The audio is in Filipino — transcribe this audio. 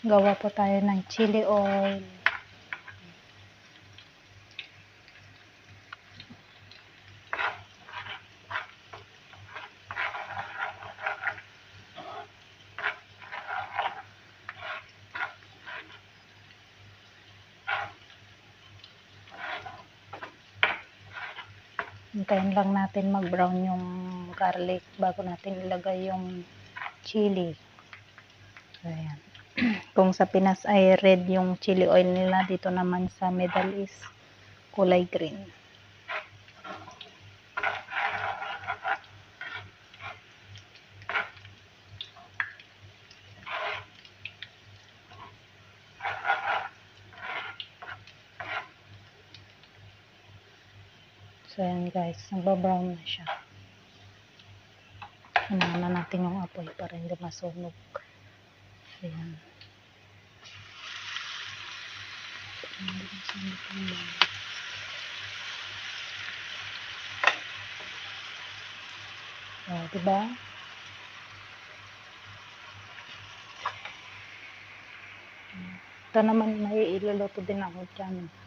Gawa po tayo ng chili oil. Hintayin lang natin mag-brown yung garlic bago natin ilagay yung chili. Ayan. Kung sa Pinas ay red yung chili oil nila, dito naman sa Middle East kulay green. So ayan guys, nagbabrown na siya. Hinaan na natin yung apoy para hindi masunog. Ayan. Oh, diba? Ito naman may iluluto din ako dyan.